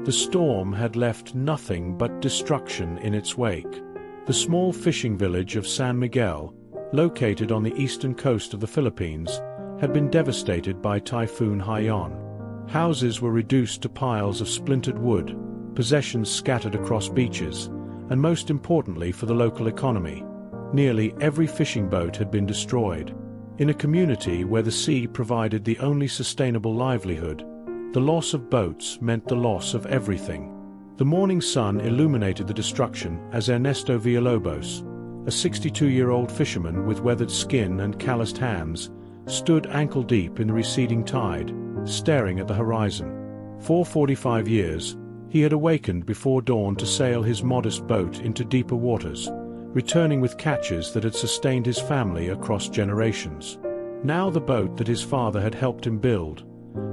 The storm had left nothing but destruction in its wake. The small fishing village of San Miguel, located on the eastern coast of the Philippines, had been devastated by Typhoon Haiyan. Houses were reduced to piles of splintered wood, possessions scattered across beaches, and most importantly for the local economy, nearly every fishing boat had been destroyed. In a community where the sea provided the only sustainable livelihood, the loss of boats meant the loss of everything. The morning sun illuminated the destruction as Ernesto Villalobos, a 62-year-old fisherman with weathered skin and calloused hands, stood ankle-deep in the receding tide, staring at the horizon. For 45 years, he had awakened before dawn to sail his modest boat into deeper waters, returning with catches that had sustained his family across generations. Now the boat that his father had helped him build,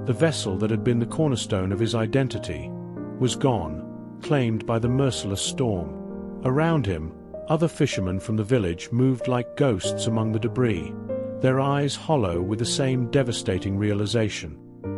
the vessel that had been the cornerstone of his identity, was gone, claimed by the merciless storm. Around him, other fishermen from the village moved like ghosts among the debris, their eyes hollow with the same devastating realization.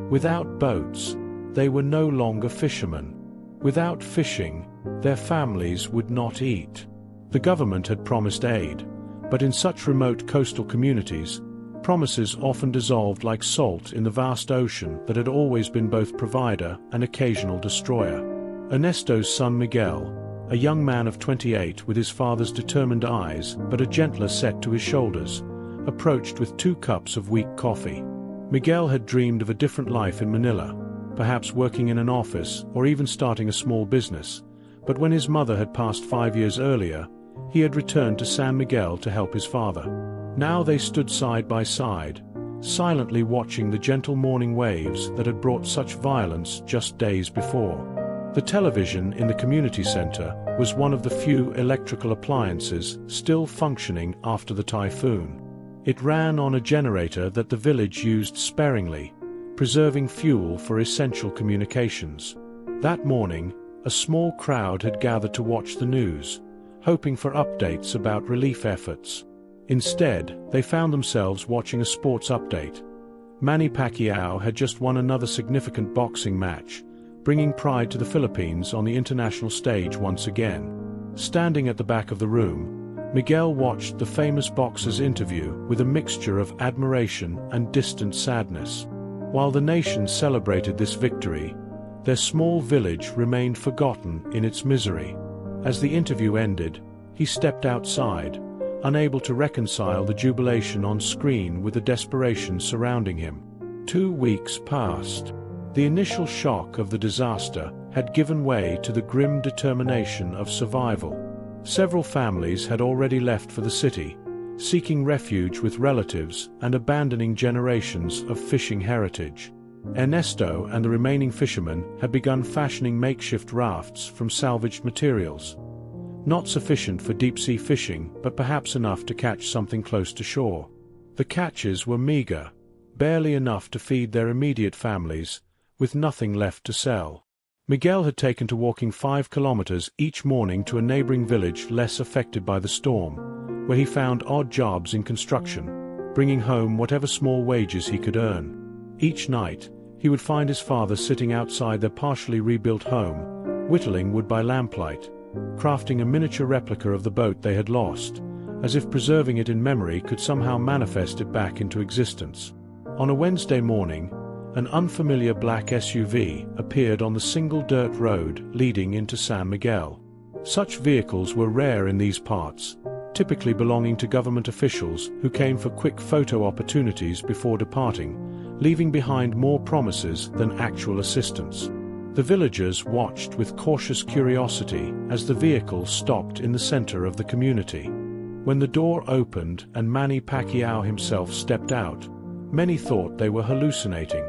Without boats, they were no longer fishermen. Without fishing, their families would not eat. The government had promised aid, but in such remote coastal communities, promises often dissolved like salt in the vast ocean that had always been both provider and occasional destroyer. Ernesto's son Miguel, a young man of 28 with his father's determined eyes but a gentler set to his shoulders, approached with 2 cups of weak coffee. Miguel had dreamed of a different life in Manila, perhaps working in an office or even starting a small business, but when his mother had passed 5 years earlier, he had returned to San Miguel to help his father. Now they stood side by side, silently watching the gentle morning waves that had brought such violence just days before. The television in the community center was one of the few electrical appliances still functioning after the typhoon. It ran on a generator that the village used sparingly, preserving fuel for essential communications. That morning, a small crowd had gathered to watch the news, hoping for updates about relief efforts. Instead, they found themselves watching a sports update. Manny Pacquiao had just won another significant boxing match, bringing pride to the Philippines on the international stage once again. Standing at the back of the room, Miguel watched the famous boxer's interview with a mixture of admiration and distant sadness. While the nation celebrated this victory, their small village remained forgotten in its misery. As the interview ended, he stepped outside, unable to reconcile the jubilation on screen with the desperation surrounding him. 2 weeks passed. The initial shock of the disaster had given way to the grim determination of survival. Several families had already left for the city, seeking refuge with relatives and abandoning generations of fishing heritage. Ernesto and the remaining fishermen had begun fashioning makeshift rafts from salvaged materials. Not sufficient for deep-sea fishing, but perhaps enough to catch something close to shore. The catches were meager, barely enough to feed their immediate families, with nothing left to sell. Miguel had taken to walking 5 kilometers each morning to a neighboring village less affected by the storm, where he found odd jobs in construction, bringing home whatever small wages he could earn. Each night, he would find his father sitting outside their partially rebuilt home, whittling wood by lamplight, crafting a miniature replica of the boat they had lost, as if preserving it in memory could somehow manifest it back into existence. On a Wednesday morning, an unfamiliar black SUV appeared on the single dirt road leading into San Miguel. Such vehicles were rare in these parts, typically belonging to government officials who came for quick photo opportunities before departing, leaving behind more promises than actual assistance. The villagers watched with cautious curiosity as the vehicle stopped in the center of the community. When the door opened and Manny Pacquiao himself stepped out, many thought they were hallucinating.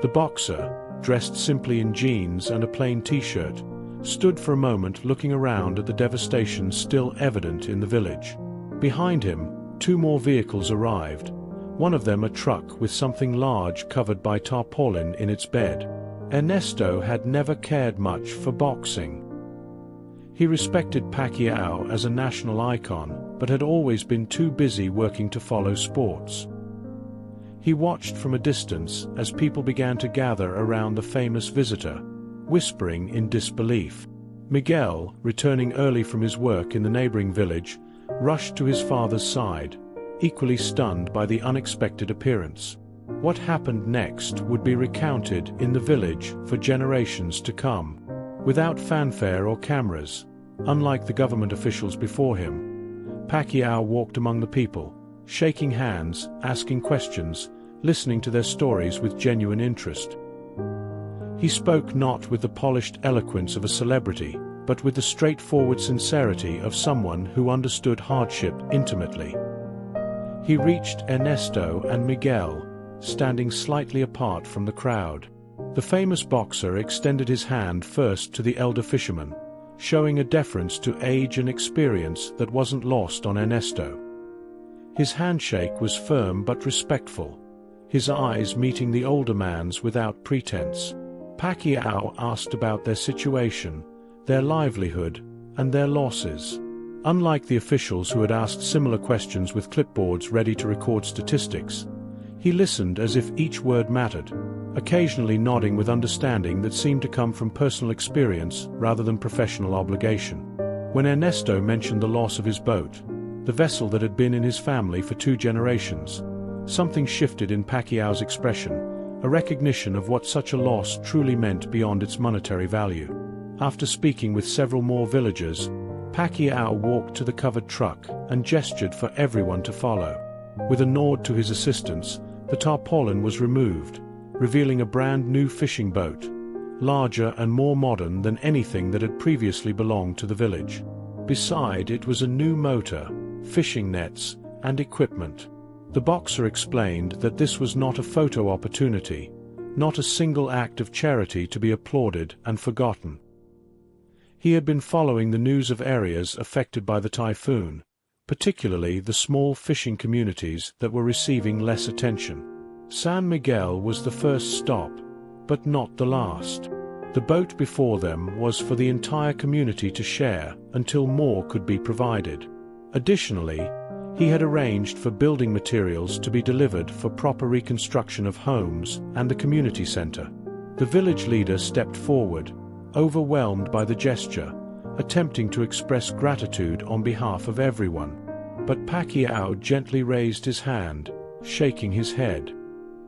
The boxer, dressed simply in jeans and a plain t-shirt, stood for a moment looking around at the devastation still evident in the village. Behind him, 2 more vehicles arrived, one of them a truck with something large covered by tarpaulin in its bed. Ernesto had never cared much for boxing. He respected Pacquiao as a national icon, but had always been too busy working to follow sports. He watched from a distance as people began to gather around the famous visitor, whispering in disbelief. Miguel, returning early from his work in the neighboring village, rushed to his father's side, equally stunned by the unexpected appearance. What happened next would be recounted in the village for generations to come. Without fanfare or cameras, unlike the government officials before him, Pacquiao walked among the people, shaking hands, asking questions, listening to their stories with genuine interest. He spoke not with the polished eloquence of a celebrity, but with the straightforward sincerity of someone who understood hardship intimately. He reached Ernesto and Miguel, standing slightly apart from the crowd. The famous boxer extended his hand first to the elder fisherman, showing a deference to age and experience that wasn't lost on Ernesto. His handshake was firm but respectful, his eyes meeting the older man's without pretense. Pacquiao asked about their situation, their livelihood, and their losses. Unlike the officials who had asked similar questions with clipboards ready to record statistics, he listened as if each word mattered, occasionally nodding with understanding that seemed to come from personal experience rather than professional obligation. When Ernesto mentioned the loss of his boat, the vessel that had been in his family for 2 generations, something shifted in Pacquiao's expression, a recognition of what such a loss truly meant beyond its monetary value. After speaking with several more villagers, Pacquiao walked to the covered truck and gestured for everyone to follow. With a nod to his assistants, the tarpaulin was removed, revealing a brand new fishing boat, larger and more modern than anything that had previously belonged to the village. Beside it was a new motor, fishing nets, and equipment. The boxer explained that this was not a photo opportunity, not a single act of charity to be applauded and forgotten. He had been following the news of areas affected by the typhoon, particularly the small fishing communities that were receiving less attention. San Miguel was the first stop, but not the last. The boat before them was for the entire community to share until more could be provided. Additionally, he had arranged for building materials to be delivered for proper reconstruction of homes and the community center. The village leader stepped forward, overwhelmed by the gesture, attempting to express gratitude on behalf of everyone. But Pacquiao gently raised his hand, shaking his head.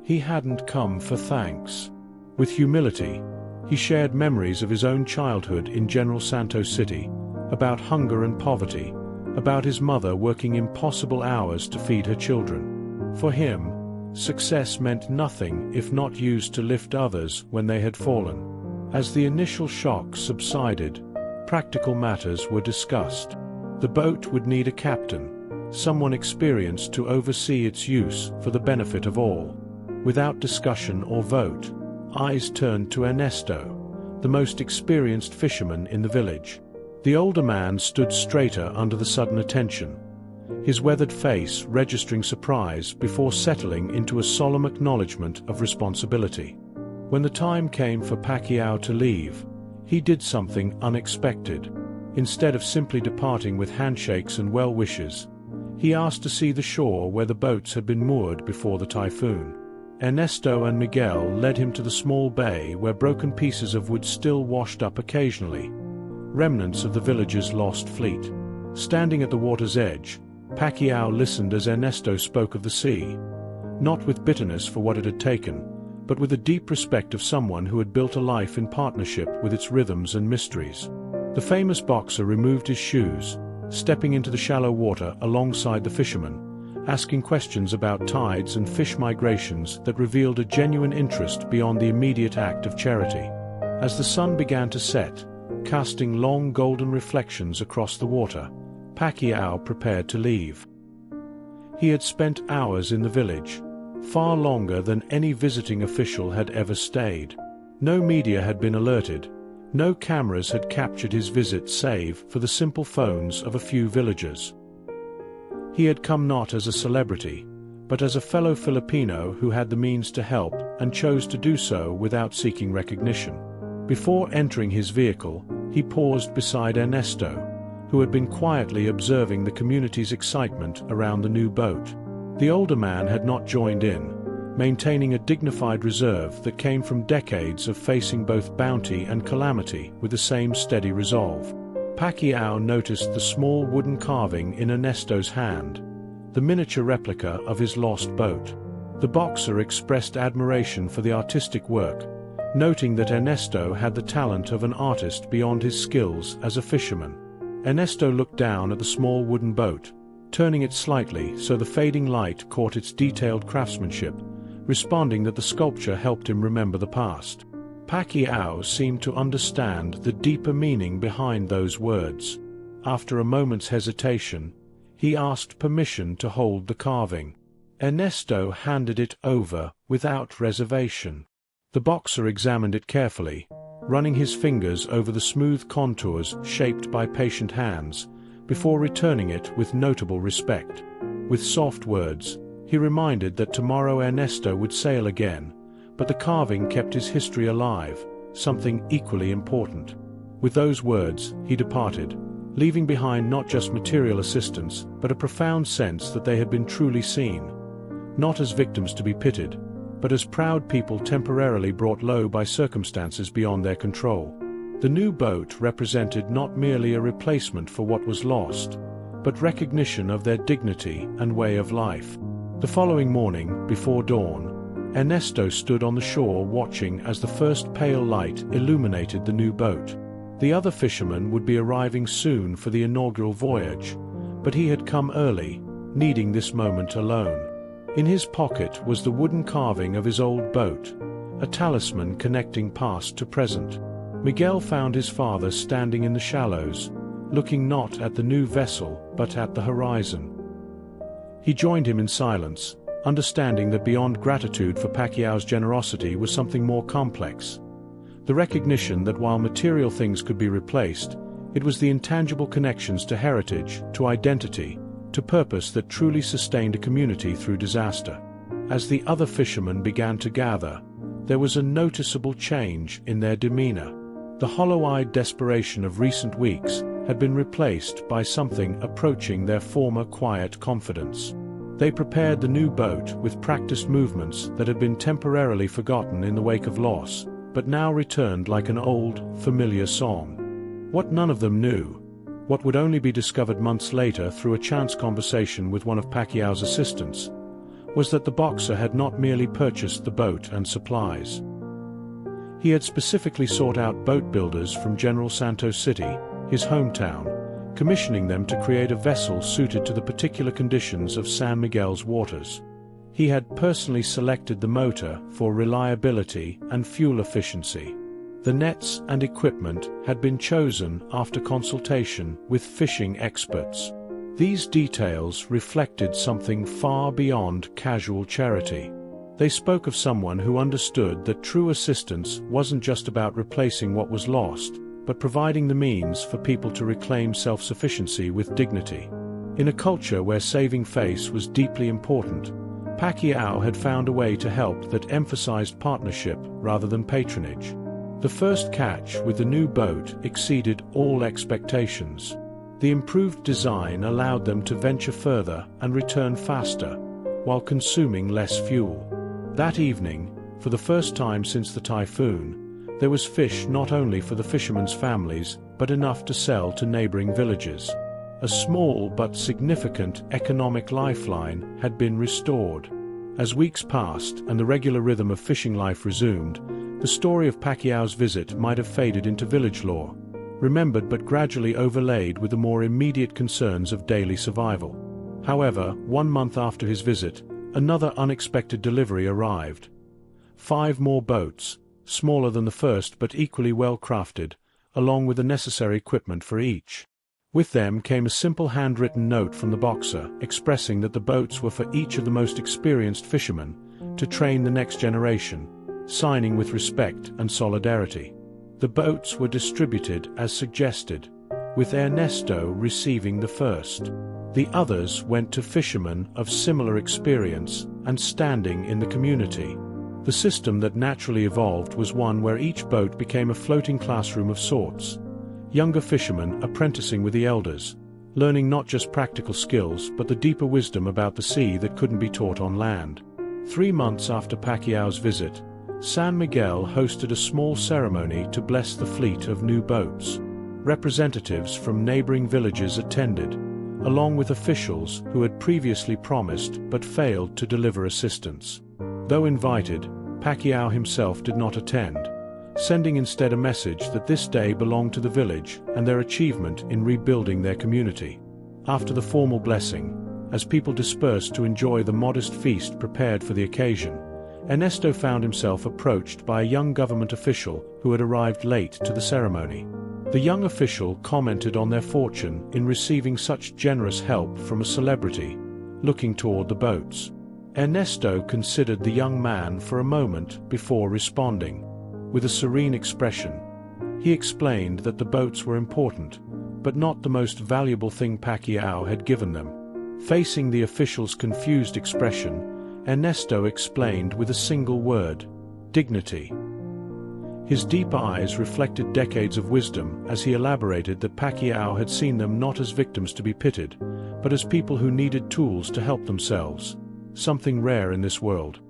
He hadn't come for thanks. With humility, he shared memories of his own childhood in General Santos City, about hunger and poverty, about his mother working impossible hours to feed her children. For him, success meant nothing if not used to lift others when they had fallen. As the initial shock subsided, practical matters were discussed. The boat would need a captain, someone experienced to oversee its use for the benefit of all. Without discussion or vote, eyes turned to Ernesto, the most experienced fisherman in the village. The older man stood straighter under the sudden attention, his weathered face registering surprise before settling into a solemn acknowledgement of responsibility. When the time came for Pacquiao to leave, he did something unexpected. Instead of simply departing with handshakes and well wishes, he asked to see the shore where the boats had been moored before the typhoon. Ernesto and Miguel led him to the small bay where broken pieces of wood still washed up occasionally, remnants of the village's lost fleet. Standing at the water's edge, Pacquiao listened as Ernesto spoke of the sea, not with bitterness for what it had taken, but with a deep respect of someone who had built a life in partnership with its rhythms and mysteries. The famous boxer removed his shoes, stepping into the shallow water alongside the fisherman, asking questions about tides and fish migrations that revealed a genuine interest beyond the immediate act of charity. As the sun began to set, casting long golden reflections across the water, Pacquiao prepared to leave. He had spent hours in the village, far longer than any visiting official had ever stayed. No media had been alerted, no cameras had captured his visit save for the simple phones of a few villagers. He had come not as a celebrity, but as a fellow Filipino who had the means to help and chose to do so without seeking recognition. Before entering his vehicle, he paused beside Ernesto, who had been quietly observing the community's excitement around the new boat. The older man had not joined in, maintaining a dignified reserve that came from decades of facing both bounty and calamity with the same steady resolve. Pacquiao noticed the small wooden carving in Ernesto's hand, the miniature replica of his lost boat. The boxer expressed admiration for the artistic work, noting that Ernesto had the talent of an artist beyond his skills as a fisherman. Ernesto looked down at the small wooden boat, turning it slightly so the fading light caught its detailed craftsmanship, responding that the sculpture helped him remember the past. Pacquiao seemed to understand the deeper meaning behind those words. After a moment's hesitation, he asked permission to hold the carving. Ernesto handed it over without reservation. The boxer examined it carefully, running his fingers over the smooth contours shaped by patient hands, before returning it with notable respect. With soft words, he reminded that tomorrow Ernesto would sail again, but the carving kept his history alive, something equally important. With those words, he departed, leaving behind not just material assistance, but a profound sense that they had been truly seen, not as victims to be pitied, but as proud people temporarily brought low by circumstances beyond their control. The new boat represented not merely a replacement for what was lost, but recognition of their dignity and way of life. The following morning, before dawn, Ernesto stood on the shore watching as the first pale light illuminated the new boat. The other fishermen would be arriving soon for the inaugural voyage, but he had come early, needing this moment alone. In his pocket was the wooden carving of his old boat, a talisman connecting past to present. Miguel found his father standing in the shallows, looking not at the new vessel but at the horizon. He joined him in silence, understanding that beyond gratitude for Pacquiao's generosity was something more complex. The recognition that while material things could be replaced, it was the intangible connections to heritage, to identity, to purpose that truly sustained a community through disaster. As the other fishermen began to gather, there was a noticeable change in their demeanor. The hollow-eyed desperation of recent weeks had been replaced by something approaching their former quiet confidence. They prepared the new boat with practiced movements that had been temporarily forgotten in the wake of loss, but now returned like an old, familiar song. What none of them knew, what would only be discovered months later through a chance conversation with one of Pacquiao's assistants, was that the boxer had not merely purchased the boat and supplies. He had specifically sought out boat builders from General Santos City, his hometown, commissioning them to create a vessel suited to the particular conditions of San Miguel's waters. He had personally selected the motor for reliability and fuel efficiency. The nets and equipment had been chosen after consultation with fishing experts. These details reflected something far beyond casual charity. They spoke of someone who understood that true assistance wasn't just about replacing what was lost, but providing the means for people to reclaim self-sufficiency with dignity. In a culture where saving face was deeply important, Pacquiao had found a way to help that emphasized partnership rather than patronage. The first catch with the new boat exceeded all expectations. The improved design allowed them to venture further and return faster, while consuming less fuel. That evening, for the first time since the typhoon, there was fish not only for the fishermen's families, but enough to sell to neighboring villages. A small but significant economic lifeline had been restored. As weeks passed and the regular rhythm of fishing life resumed, the story of Pacquiao's visit might have faded into village lore, remembered but gradually overlaid with the more immediate concerns of daily survival. However, 1 month after his visit, another unexpected delivery arrived. 5 more boats, smaller than the first but equally well crafted, along with the necessary equipment for each. With them came a simple handwritten note from the boxer expressing that the boats were for each of the most experienced fishermen to train the next generation, signing with respect and solidarity. The boats were distributed as suggested, with Ernesto receiving the first. The others went to fishermen of similar experience and standing in the community. The system that naturally evolved was one where each boat became a floating classroom of sorts. Younger fishermen apprenticing with the elders, learning not just practical skills but the deeper wisdom about the sea that couldn't be taught on land. 3 months after Pacquiao's visit, San Miguel hosted a small ceremony to bless the fleet of new boats. Representatives from neighboring villages attended, along with officials who had previously promised but failed to deliver assistance. Though invited, Pacquiao himself did not attend, sending instead a message that this day belonged to the village and their achievement in rebuilding their community. After the formal blessing, as people dispersed to enjoy the modest feast prepared for the occasion, Ernesto found himself approached by a young government official who had arrived late to the ceremony. The young official commented on their fortune in receiving such generous help from a celebrity, looking toward the boats. Ernesto considered the young man for a moment before responding. With a serene expression, he explained that the boats were important, but not the most valuable thing Pacquiao had given them. Facing the official's confused expression, Ernesto explained with a single word: dignity. His deep eyes reflected decades of wisdom as he elaborated that Pacquiao had seen them not as victims to be pitied, but as people who needed tools to help themselves, something rare in this world.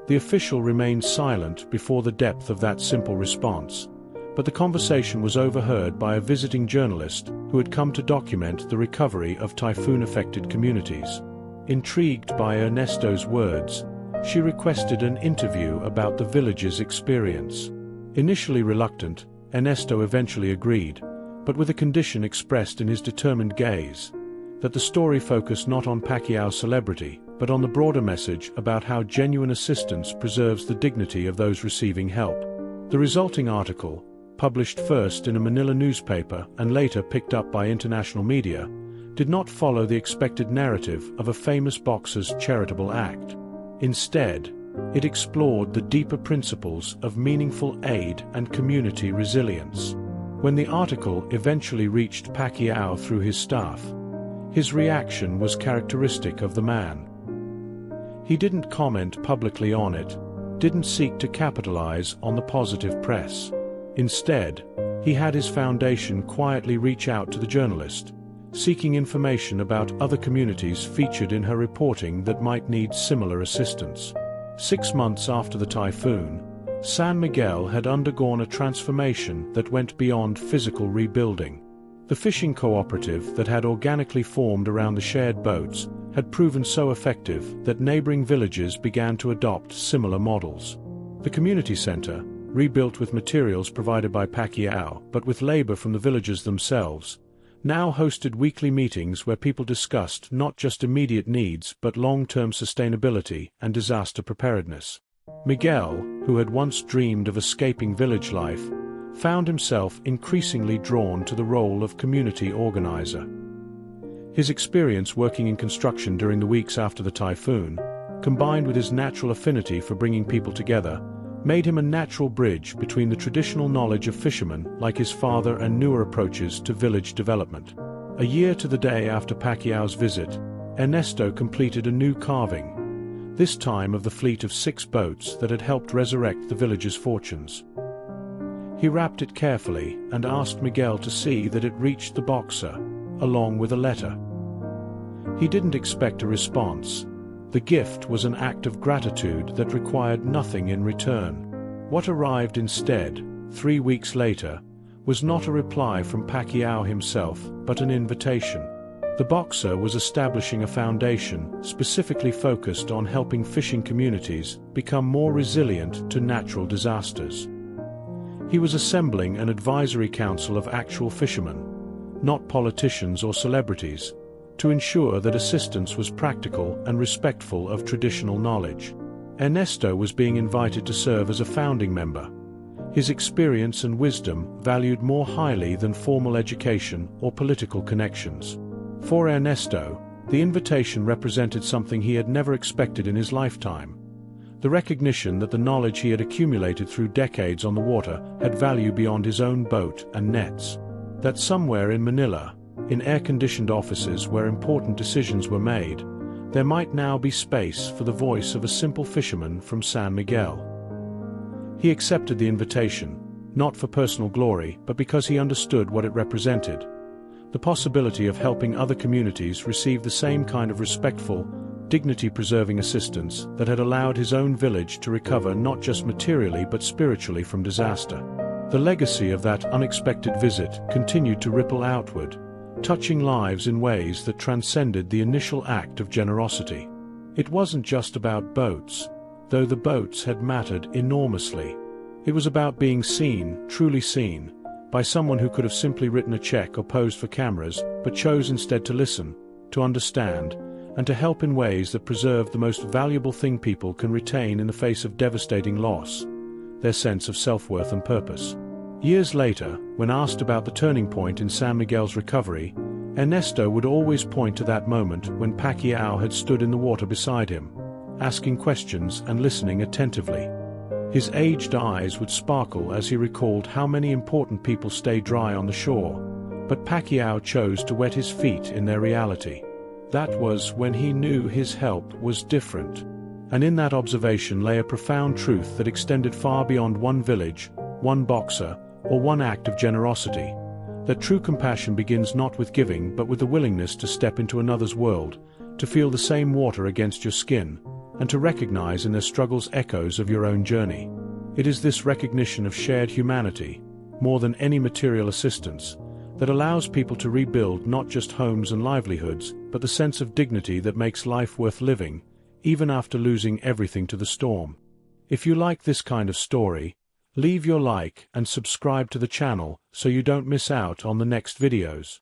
The official remained silent before the depth of that simple response, but the conversation was overheard by a visiting journalist who had come to document the recovery of typhoon-affected communities. Intrigued by Ernesto's words, she requested an interview about the village's experience. Initially reluctant, Ernesto eventually agreed, but with a condition expressed in his determined gaze: that the story focus not on Pacquiao's celebrity, but on the broader message about how genuine assistance preserves the dignity of those receiving help. The resulting article, published first in a Manila newspaper and later picked up by international media, did not follow the expected narrative of a famous boxer's charitable act. Instead, it explored the deeper principles of meaningful aid and community resilience. When the article eventually reached Pacquiao through his staff, his reaction was characteristic of the man. He didn't comment publicly on it, didn't seek to capitalize on the positive press. Instead, he had his foundation quietly reach out to the journalist, seeking information about other communities featured in her reporting that might need similar assistance. 6 months after the typhoon, San Miguel had undergone a transformation that went beyond physical rebuilding. The fishing cooperative that had organically formed around the shared boats had proven so effective that neighboring villages began to adopt similar models. The community center, rebuilt with materials provided by Pacquiao but with labor from the villagers themselves, now hosted weekly meetings where people discussed not just immediate needs but long-term sustainability and disaster preparedness. Miguel, who had once dreamed of escaping village life, found himself increasingly drawn to the role of community organizer. His experience working in construction during the weeks after the typhoon, combined with his natural affinity for bringing people together, made him a natural bridge between the traditional knowledge of fishermen like his father and newer approaches to village development. A year to the day after Pacquiao's visit, Ernesto completed a new carving, this time of the fleet of 6 boats that had helped resurrect the village's fortunes. He wrapped it carefully and asked Miguel to see that it reached the boxer, along with a letter. He didn't expect a response. The gift was an act of gratitude that required nothing in return. What arrived instead, 3 weeks later, was not a reply from Pacquiao himself, but an invitation. The boxer was establishing a foundation specifically focused on helping fishing communities become more resilient to natural disasters. He was assembling an advisory council of actual fishermen, not politicians or celebrities, to ensure that assistance was practical and respectful of traditional knowledge. Ernesto was being invited to serve as a founding member, his experience and wisdom valued more highly than formal education or political connections. For Ernesto, the invitation represented something he had never expected in his lifetime: the recognition that the knowledge he had accumulated through decades on the water had value beyond his own boat and nets. That somewhere in Manila, in air-conditioned offices where important decisions were made, there might now be space for the voice of a simple fisherman from San Miguel. He accepted the invitation, not for personal glory, but because he understood what it represented: the possibility of helping other communities receive the same kind of respectful, dignity-preserving assistance that had allowed his own village to recover not just materially but spiritually from disaster. The legacy of that unexpected visit continued to ripple outward, touching lives in ways that transcended the initial act of generosity. It wasn't just about boats, though the boats had mattered enormously. It was about being seen, truly seen, by someone who could have simply written a check or posed for cameras, but chose instead to listen, to understand, and to help in ways that preserved the most valuable thing people can retain in the face of devastating loss: their sense of self-worth and purpose. Years later, when asked about the turning point in San Miguel's recovery, Ernesto would always point to that moment when Pacquiao had stood in the water beside him, asking questions and listening attentively. His aged eyes would sparkle as he recalled how many important people stay dry on the shore, but Pacquiao chose to wet his feet in their reality. That was when he knew his help was different. And in that observation lay a profound truth that extended far beyond one village, one boxer, or one act of generosity. That true compassion begins not with giving but with the willingness to step into another's world, to feel the same water against your skin, and to recognize in their struggles echoes of your own journey. It is this recognition of shared humanity, more than any material assistance, that allows people to rebuild not just homes and livelihoods, but the sense of dignity that makes life worth living, even after losing everything to the storm. If you like this kind of story, leave your like and subscribe to the channel so you don't miss out on the next videos.